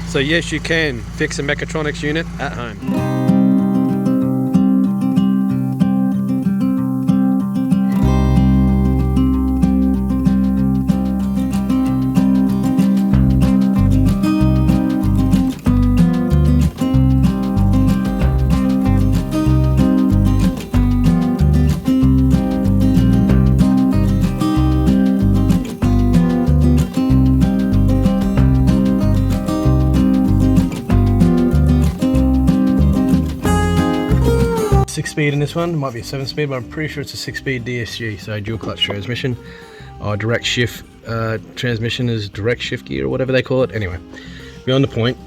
So yes, you can fix a mechatronics unit at home. 6-speed in this one, might be a 7-speed, but I'm pretty sure it's a 6-speed DSG, so dual clutch transmission. Our direct shift transmission is direct shift gear or whatever they call it. Anyway, beyond the point,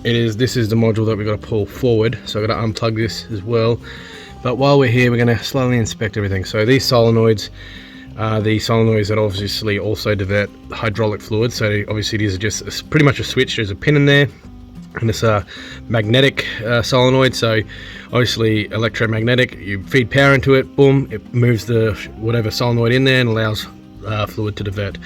this is the module that we've got to pull forward, so I've got to unplug this as well. But while we're here, we're going to slowly inspect everything. So these solenoids are the solenoids that obviously also divert hydraulic fluid. So obviously these are just pretty much a switch. There's a pin in there, and it's a magnetic solenoid, so obviously electromagnetic. You feed power into it, boom, it moves the whatever solenoid in there and allows fluid to divert.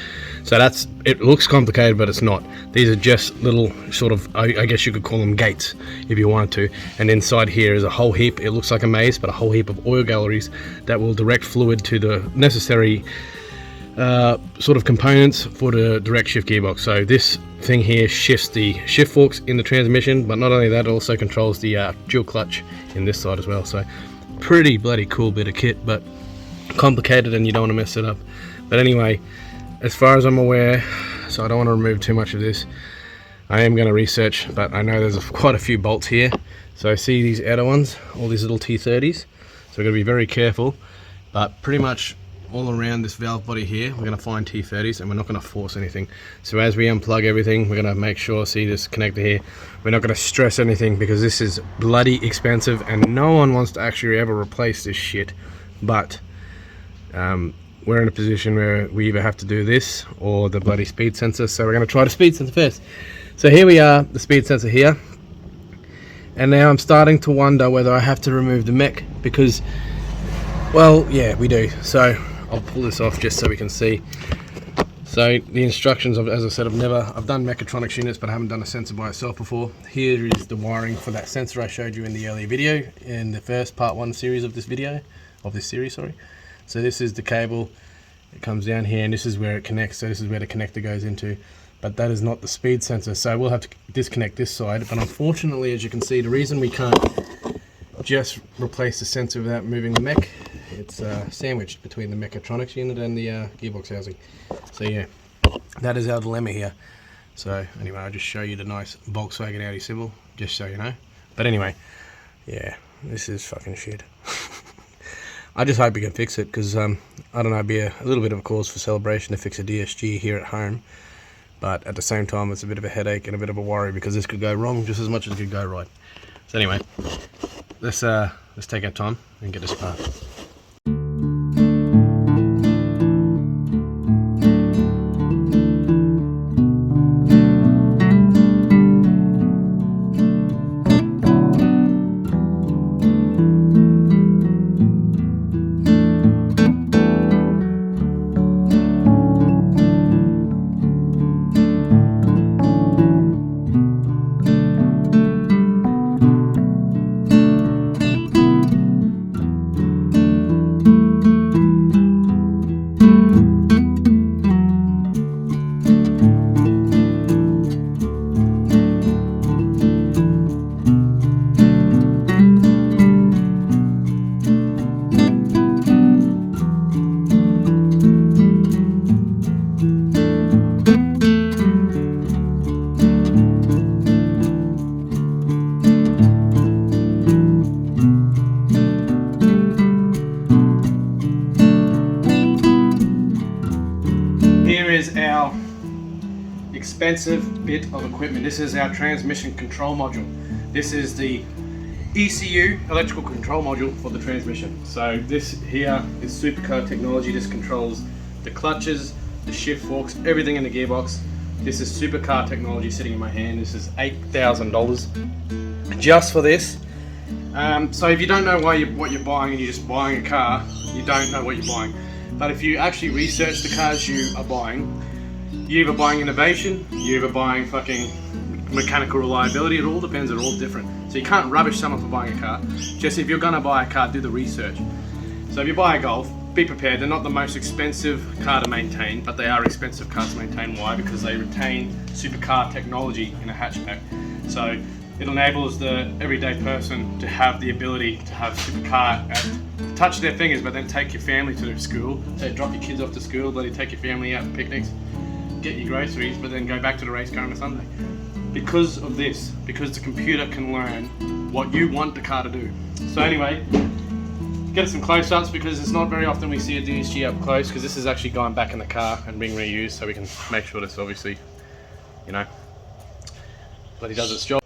So it looks complicated, but it's not. These are just little sort of, I guess you could call them gates if you wanted to, and inside here is a whole heap, it looks like a maze, but a whole heap of oil galleries that will direct fluid to the necessary sort of components for the direct shift gearbox. So this thing here shifts the shift forks in the transmission, but not only that, it also controls the dual clutch in this side as well. So pretty bloody cool bit of kit, but complicated and you don't want to mess it up. But anyway, as far as I'm aware, so I don't want to remove too much of this, I am going to research, but I know there's quite a few bolts here. So I see these outer ones, all these little T30s, so we're going to be very careful. But pretty much all around this valve body here, we're going to find T30s, and we're not going to force anything. So as we unplug everything, we're going to make sure, see this connector here, we're not going to stress anything because this is bloody expensive and no one wants to actually ever replace this shit. But we're in a position where we either have to do this or the bloody speed sensor, so we're going to try the speed sensor first. So here we are, the speed sensor here, and now I'm starting to wonder whether I have to remove the mech, because, well, yeah, we do. So I'll pull this off just so we can see. So the instructions, as I said, I've done mechatronics units, but I haven't done a sensor by itself before. Here is the wiring for that sensor I showed you in the earlier video, in the first part 1 series of this series, sorry. So this is the cable, it comes down here, and this is where it connects, so this is where the connector goes into. But that is not the speed sensor, so we'll have to disconnect this side. But unfortunately, as you can see, the reason we can't just replace the sensor without moving the mech, it's sandwiched between the mechatronics unit and the gearbox housing. So yeah, that is our dilemma here. So anyway, I'll just show you the nice Volkswagen Audi symbol, just so you know. But anyway, yeah, this is fucking shit. I just hope we can fix it, because I don't know, it'd be a little bit of a cause for celebration to fix a DSG here at home, but at the same time it's a bit of a headache and a bit of a worry, because this could go wrong just as much as it could go right. So anyway, let's take our time and get this apart. Our expensive bit of equipment. This is our transmission control module. This is the ECU, electrical control module, for the transmission. So this here is supercar technology. This controls the clutches, the shift forks, everything in the gearbox. This is supercar technology sitting in my hand. This is $8,000 just for this. So if you don't know what you're buying and you're just buying a car, you don't know what you're buying. But if you actually research the cars you are buying, you're either buying innovation, you're either buying fucking mechanical reliability. It all depends, they're all different. So you can't rubbish someone for buying a car. Just if you're gonna buy a car, do the research. So if you buy a Golf, be prepared. They're not the most expensive car to maintain, but they are expensive cars to maintain. Why? Because they retain supercar technology in a hatchback. So it enables the everyday person to have the ability to have supercar at the touch of their fingers, but then take your family to school, drop your kids off to school, bloody take your family out on picnics, get your groceries, but then go back to the race car on a Sunday. Because of this, because the computer can learn what you want the car to do. So anyway, get some close-ups, because it's not very often we see a DSG up close, because this is actually going back in the car and being reused, so we can make sure this obviously, you know, bloody does its job.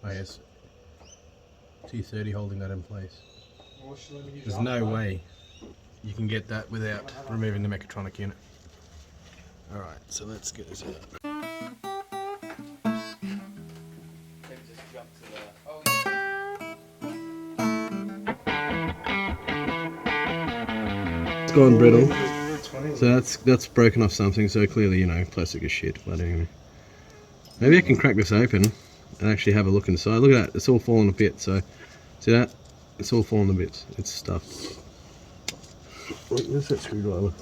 Oh yes, T30 holding that in place. There's no way you can get that without removing the mechatronic unit. Alright, so let's get this out. It's gone brittle. So that's broken off something, so clearly, you know, plastic is shit. But anyway. Maybe I can crack this open and actually have a look inside. Look at that, it's all falling to bits. So, see that? It's all falling to bits. It's stuffed. Where's that screwdriver?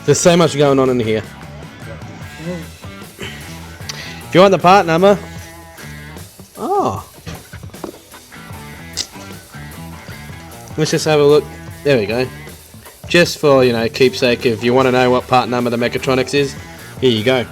There's so much going on in here. If you want the part number, let's just have a look. There we go. Just for, you know, keepsake, if you want to know what part number the Mechatronics is, here you go.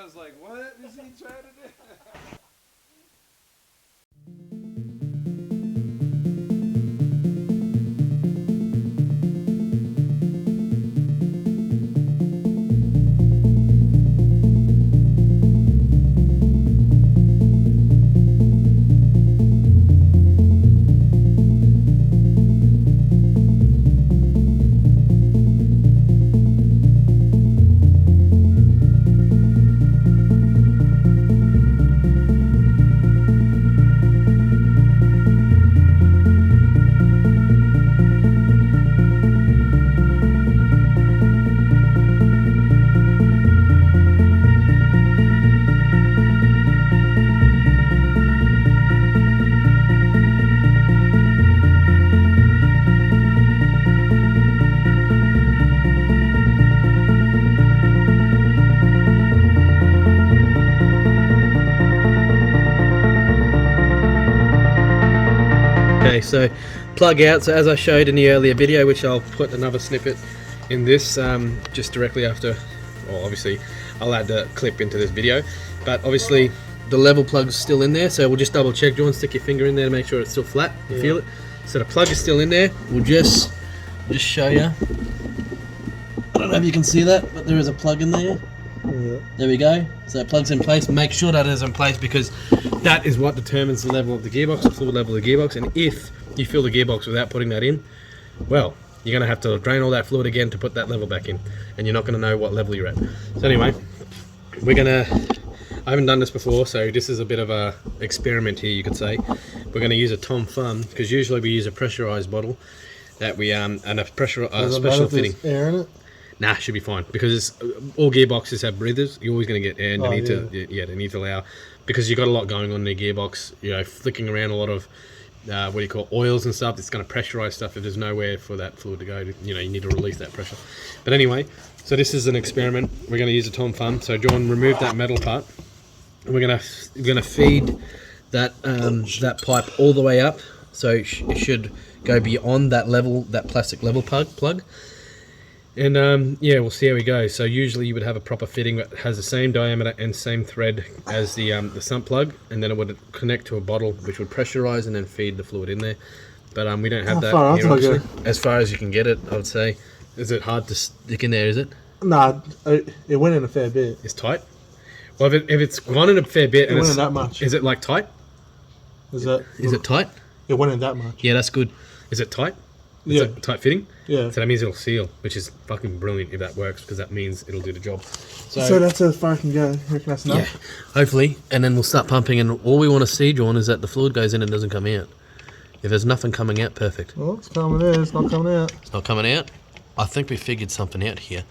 was like, what is he trying to do? Okay, so plug out. So as I showed in the earlier video, which I'll put another snippet in this just directly after, well, obviously I'll add the clip into this video, but obviously the level plug's still in there, so we'll just double check. John, stick your finger in there to make sure it's still flat. You feel it? So the plug is still in there. We'll just show you. I don't know if you can see that, but there is a plug in there. Yeah. There we go. So it plugs in place. Make sure that it is in place, because that is what determines the level of the gearbox, the fluid level of the gearbox. And if you fill the gearbox without putting that in, well, you're going to have to drain all that fluid again to put that level back in, and you're not going to know what level you're at. So anyway, I haven't done this before, so this is a bit of a experiment here, you could say. We're going to use a Tom Thumb, because usually we use a pressurized bottle that we and a special fitting. Air in it? Nah, should be fine, because all gearboxes have breathers. You're always going to get air, and they need to allow, because you've got a lot going on in the gearbox. You know, flicking around a lot of what do you call oils and stuff. It's going to pressurize stuff. If there's nowhere for that fluid to go, you know, you need to release that pressure. But anyway, so this is an experiment. We're going to use a Tom Thumb. So John, remove that metal part, and we're going to feed that that pipe all the way up. So it should go beyond that level, that plastic level plug. And yeah, we'll see how we go. So usually you would have a proper fitting that has the same diameter and same thread as the sump plug, and then it would connect to a bottle which would pressurize and then feed the fluid in there. But we don't have that here, obviously. As far as you can get it, I would say. Is it hard to stick in there, is it? Nah, it went in a fair bit. It's tight? Well, if it's gone in a fair bit, it went in that much. Is it like tight? Is it tight? It went in that much. Yeah, that's good. Is it tight? Yeah. It's tight fitting? Yeah. So that means it'll seal, which is fucking brilliant if that works, because that means it'll do the job. So that's as far as I can go. You reckon that's enough? Yeah, hopefully. And then we'll start pumping, and all we want to see, John, is that the fluid goes in and doesn't come out. If there's nothing coming out, perfect. Well, it's coming in. It's not coming out. It's not coming out? I think we figured something out here.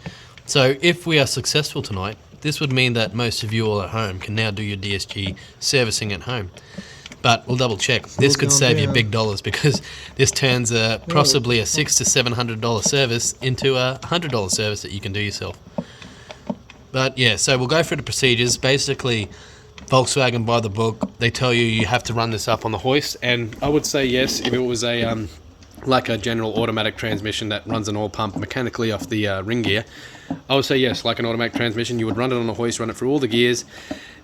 So if we are successful tonight, this would mean that most of you all at home can now do your DSG servicing at home. But we'll double check. This could save you big dollars, because this turns possibly a $600 to $700 service into a $100 service that you can do yourself. But yeah, so we'll go through the procedures. Basically, Volkswagen by the book, they tell you have to run this up on the hoist, and I would say yes if it was a like a general automatic transmission that runs an oil pump mechanically off the ring gear. I would say yes, like an automatic transmission, you would run it on the hoist, run it through all the gears.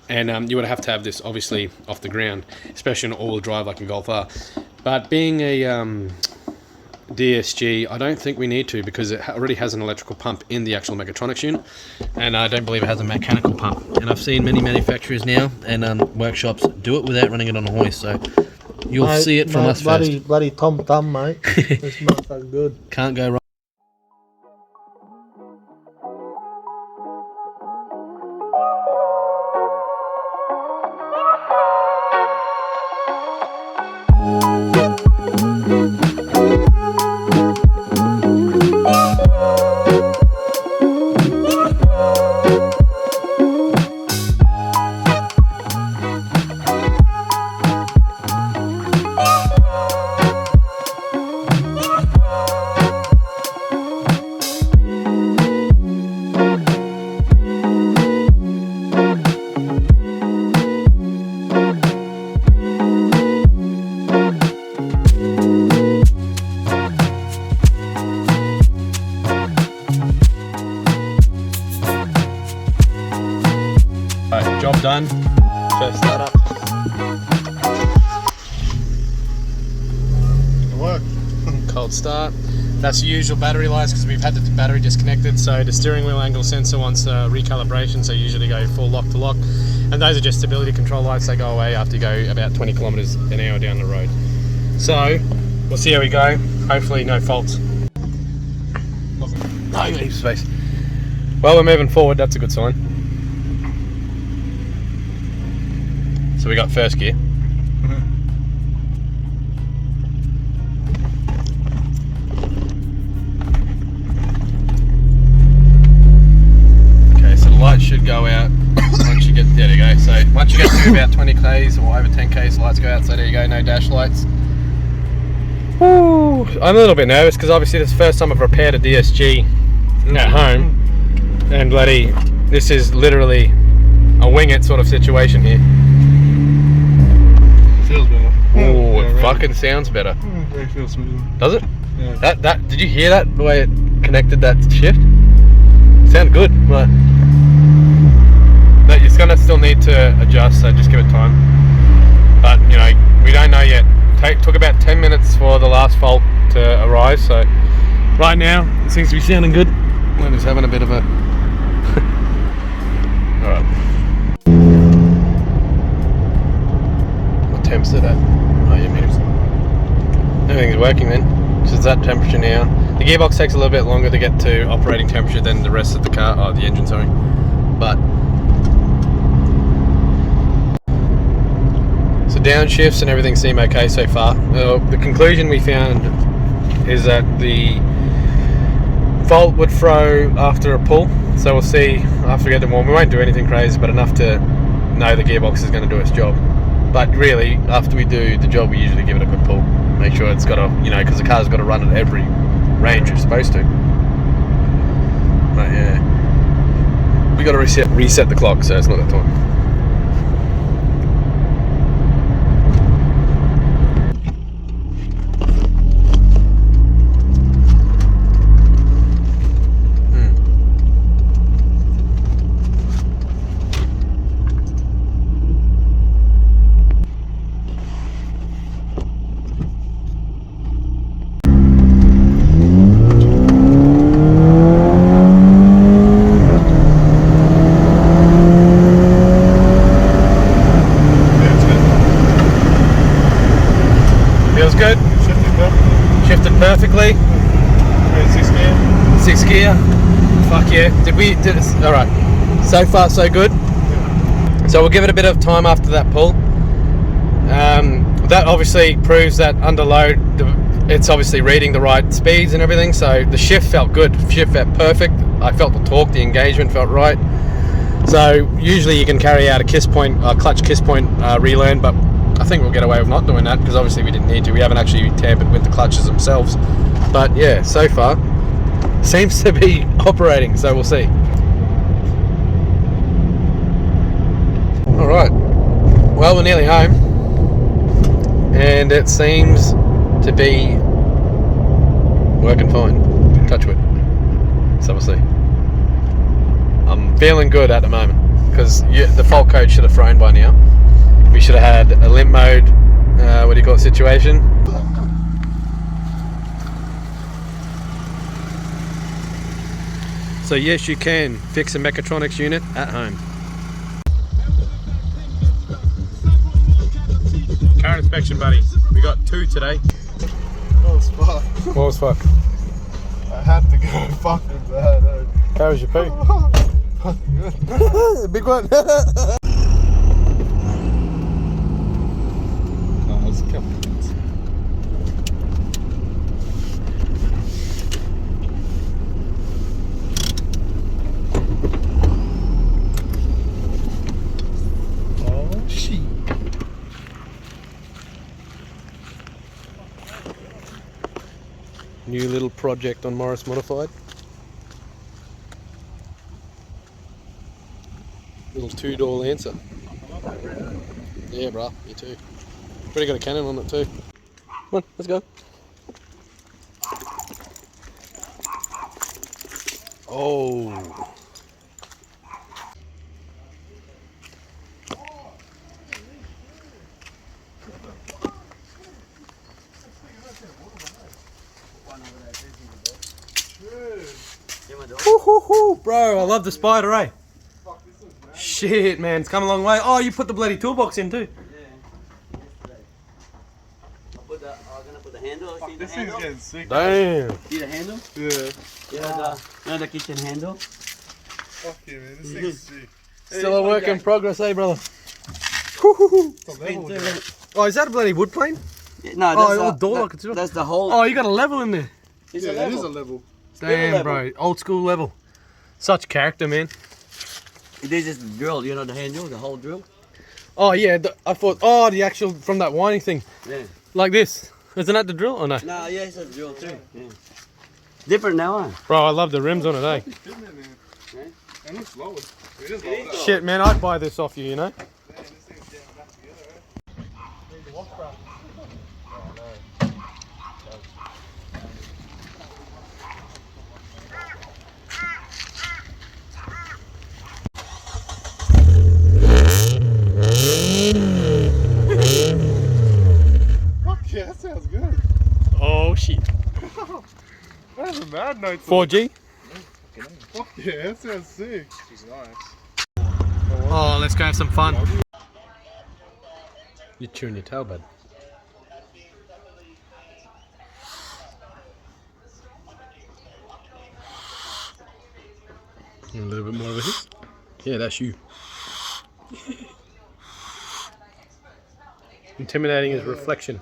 And you would have to have this obviously off the ground, especially in all-wheel drive like a Golf R. But being a DSG, I don't think we need to, because it already has an electrical pump in the actual mechatronics unit, and I don't believe it has a mechanical pump. And I've seen many manufacturers now and workshops do it without running it on a hoist, so you'll see it from us first. Bloody Tom Thumb, mate. This motherfucker's good. Can't go wrong. Alright, job done. First startup. It worked. Cold start. That's the usual battery lights because we've had the battery disconnected. So the steering wheel angle sensor wants recalibration, so you usually go full lock to lock. And those are just stability control lights. They go away after you go about 20 kilometers an hour down the road. So we'll see how we go. Hopefully no faults. No, you leave space. Well, we're moving forward. That's a good sign. So we got first gear. Lights should go out once you get, there you go, so once you get to about 20 k's or over 10 k's, lights go out, so there you go, no dash lights. Woo. I'm a little bit nervous because obviously this is the first time I've repaired a DSG at home, and bloody, this is literally a wing it sort of situation here. Feels better. Oh, it fucking sounds better. It feels smoother. Does it? Yeah. That did you hear that, the way it connected that shift? Sounded good, but it's gonna still need to adjust, so just give it time. But you know, we don't know yet. Took about 10 minutes for the last fault to arise, so right now it seems to be sounding good. We're just having a bit of a alright. What temp's it at? Oh, you mean everything's working then. So it's that temperature now. The gearbox takes a little bit longer to get to operating temperature than the rest of the car, the engine, sorry. But so downshifts and everything seem okay so far. The conclusion we found is that the fault would throw after a pull. So we'll see after we get them warm. We won't do anything crazy, but enough to know the gearbox is going to do its job. But really, after we do the job, we usually give it a good pull. Make sure it's got a, you know, because the car's got to run at every range it's supposed to. But yeah, we got to reset the clock, so it's not that time. Feels good. Shifted perfectly. 6 gear. Fuck yeah. Did it? Alright. So far so good. So we'll give it a bit of time after that pull. That obviously proves that under load it's obviously reading the right speeds and everything. So the shift felt good. Shift felt perfect. I felt the torque, the engagement felt right. So usually you can carry out a clutch kiss point relearn, but I think we'll get away with not doing that because obviously we didn't need to. We haven't actually tampered with the clutches themselves. But yeah, so far seems to be operating, so we'll see. Alright, well, we're nearly home and it seems to be working fine. Touch wood. So we'll see. I'm feeling good at the moment because the fault code should have thrown by now. We should have had a limp mode, what do you call it, situation. So yes, you can fix a mechatronics unit at home. Car inspection, buddy. We got 2 today. That was fuck. What was fuck? I had to go fucking bad. How was your poo? Fucking good. Big one. Oh shit. New little project on Morris Modified. Little 2-door Lancer. Yeah, bruh, me too. Pretty got a cannon on it too. Come on, let's go. Oh. Woohoo, bro! I love the spider, eh? Shit, man, it's come a long way. Oh, you put the bloody toolbox in too. I'm gonna put the handle. See the This thing's handle? getting sick. Damn. See the handle? Yeah. You know the kitchen handle? Fuck yeah, man. This thing's sick. Still a work in progress, eh, brother? Woo-hoo-hoo. It's a level Spin job. Oh, is that a bloody wood plane? Yeah, no, Oh, that's old door lock as well. that's the whole. Oh, you got a level in there. It's Yeah, a it is a level. level. Damn, level. bro. Old school level. Such character, man. This is the drill. You know the handle, the whole drill. Oh, yeah. I thought, oh, the actual, from that winding thing. Yeah. Like this. Isn't that the drill or no? No, yeah, it's a drill too. Yeah. Different now, huh? Bro, I love the rims on it, eh? Isn't it, man? And it's lowered. It is lowered. Shit, man, I'd buy this off you, you know? Man, this thing's getting back together, eh? Need the wash brush. Fuck yeah, that sounds good. Oh, shit. That's a mad note. 4G? Fuck yeah, that sounds sick. She's nice. Oh, let's go have some fun. You're chewing your tail, bud. A little bit more of a hit. Yeah, that's you. Intimidating as reflection.